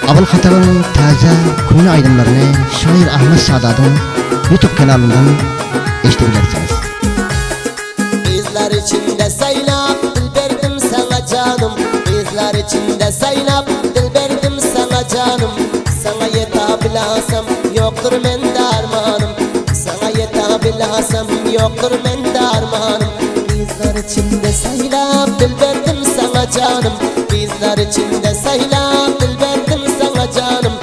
Abul Xatab'ın taze konu aydınlarını şair Ahmet Sadat'ın YouTube kanalından eşitebilirsiniz. Bizler içinde saynap dil verdim sana canım. Bizler içinde saynap dil verdim sana canım. Sana yetabilasam yoktur mende armanım. Sana yetabilasam yoktur mende armanım. Bizler içinde saynap dil verdim sana canım. Bizler içinde saynap dil verdim sana canım.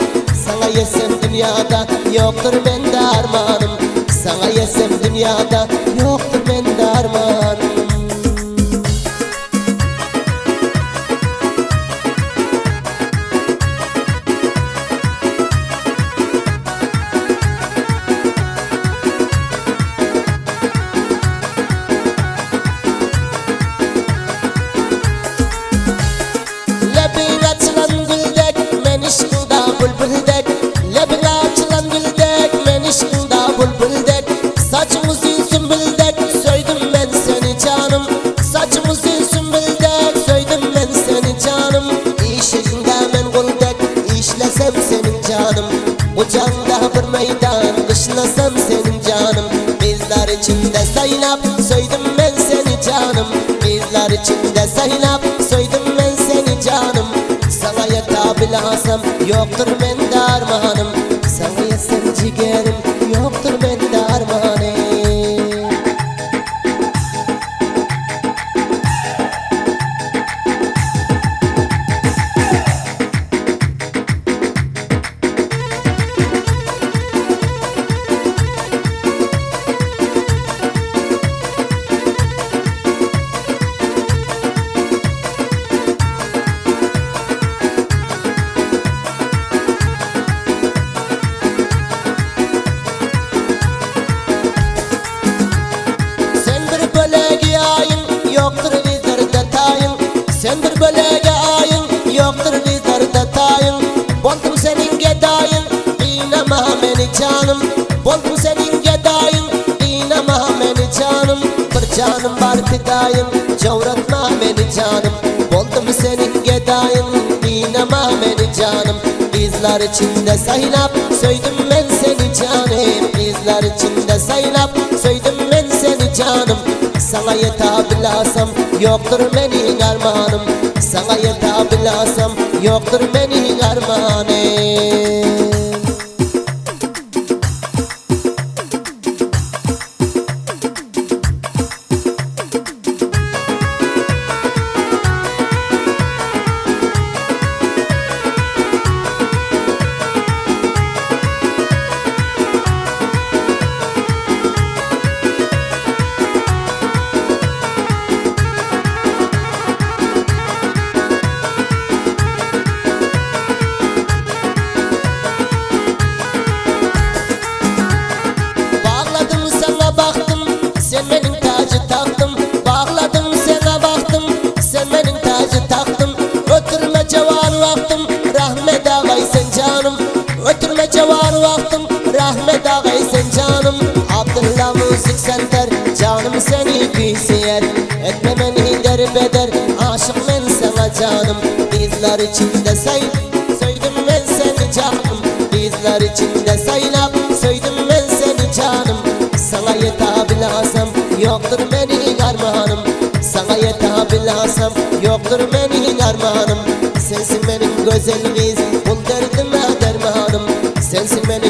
Sana yesem dünyada yoktur mende armanım. Sana yesem dünyada yoktur mende armanım. Lebin açılan güldek men işkında bülbüldek. Lebin açılan güldek men işkında bülbüldek. Saçımızın sümbüldek söyledim ben seni canım. Saçımızın sümbüldek söyledim ben seni canım. İşinde ben güldek işlesem senin canım. Bu canda bir meydan kışlasam senin canım. Bizler içinde saynap söyledim ben seni canım. Bizler içinde saynap söyledim ben seni canım. Sana yetabilasam yoktur mende armanım. Sana yesem ciğerim yoktur mende armanım. Sen bir bölege ayın yoktur bizlerde tayın. Sen bir bölege ayın yoktur bizlerde tayın. Boldum senin gedayın dinama beni canım. Boldum senin gedayın dinama beni canım. Bir canım var fidayın çavratma beni canım. Boldum senin gedayın dinama beni canım. Bizler içinde saynap söyledim ben seni canım. Bizler içinde saynap söyledim ben seni canım. Sana yetabilasam yoktur benim armanım. Sana yetabilasam yoktur benim armanım. Bağladım sana baktım sen benim tacı taktım. Bağladım sana baktım sen benim tacı taktım. Ötürme cevan vaktim rahmet ağay sen canım. Ötürme cevan vaktim rahmet ağay sen canım. Abdullah müzik sender canım seni bilsiyer. Etme beni derbeder aşık ben sana canım. Bizler içinde say söyledim ben seni canım. Bizler içinde saynap söyledim ben seni canım. Sana yetabilasam yoktur benim armanım. Sana yetabilasam yoktur benim armanım. Sensin benim güzel kız bul derdime dermanım. Sensin benim